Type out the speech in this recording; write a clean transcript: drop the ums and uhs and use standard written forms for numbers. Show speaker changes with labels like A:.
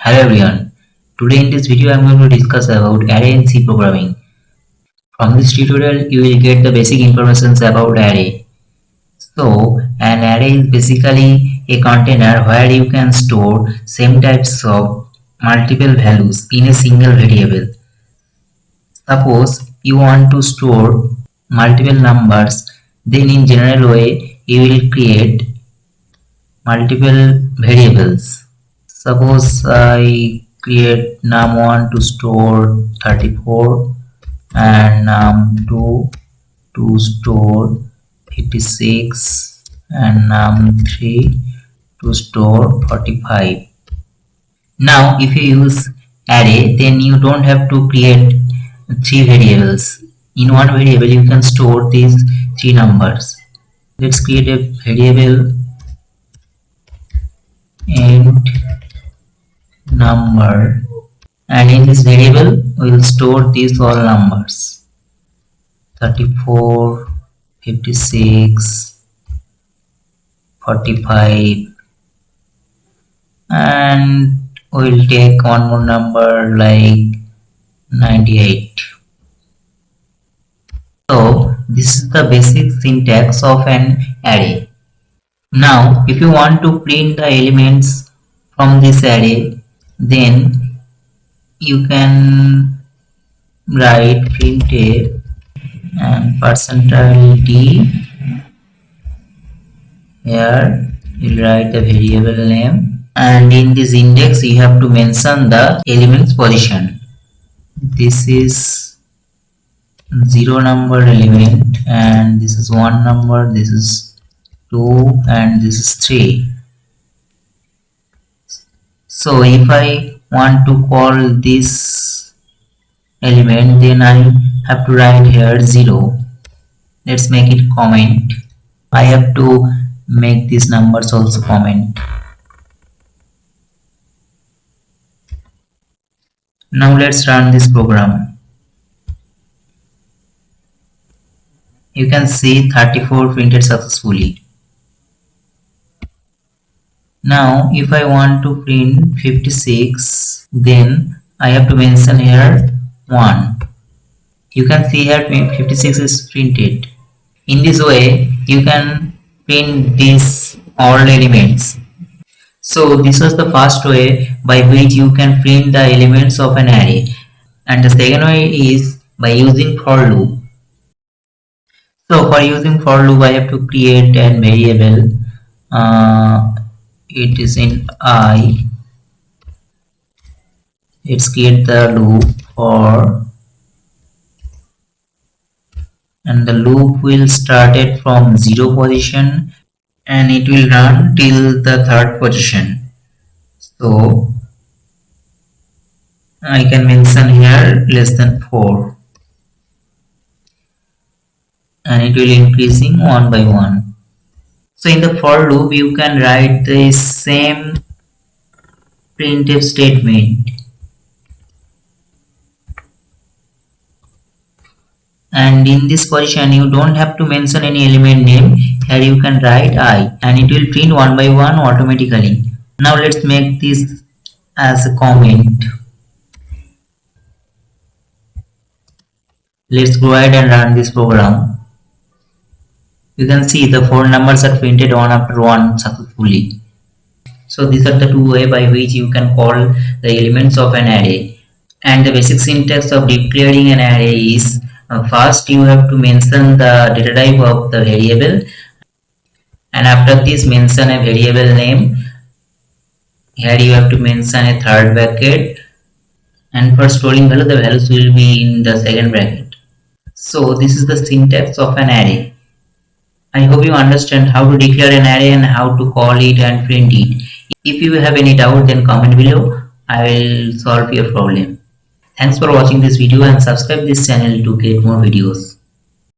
A: Hello everyone. Today in this video I am going to discuss about array in C programming. From this tutorial you will get the basic information about array. So an array is basically a container where you can store same types of multiple values in a single variable. Suppose you want to store multiple numbers, then in general way you will create multiple variables. Suppose I create num1 to store 34 and num2 to store 56 and num3 to store 45. Now if you use array, then you don't have to create three variables. In one variable you can store these three numbers. Let's create a variable int number, and in this variable we will store these all numbers 34, 56, 45, and we will take one more number like 98. So this is the basic syntax of an array. Now if you want to print the elements from this array, then you can write printf and %d. Here you write the variable name, and in this index you have to mention the element's position. This is 0 number element, and this is 1 number, this is 2, and this is 3. So if I want to call this element, then I have to write here 0. Let's make it comment. I have to make these numbers also comment. Now let's run this program. You can see 34 printed successfully. Now if I want to print 56, then I have to mention here 1. You can see here 56 is printed. In this way you can print these all elements. So this was the first way by which you can print the elements of an array, and the second way is by using for loop. So for using for loop I have to create a variable. It is in I. Let's create the loop for, and the loop will start it from 0 position and it will run till the 3rd position. So I can mention here less than 4, and it will increasing 1 by 1. So in the for loop you can write the same printf statement, and in this position you don't have to mention any element name. Here you can write I, and it will print 1 by 1 automatically. Now let's make this as a comment. Let's go ahead and run this program. You can see the 4 numbers are printed one after one successfully. So these are the two ways by which you can call the elements of an array. And the basic syntax of declaring an array is, first you have to mention the data type of the variable, and after this mention a variable name. Here you have to mention a 3rd bracket, and for storing value the values will be in the 2nd bracket. So this is the syntax of an array. I hope you understand how to declare an array and how to call it and print it. If you have any doubt, then comment below. I will solve your problem. Thanks for watching this video and subscribe this channel to get more videos.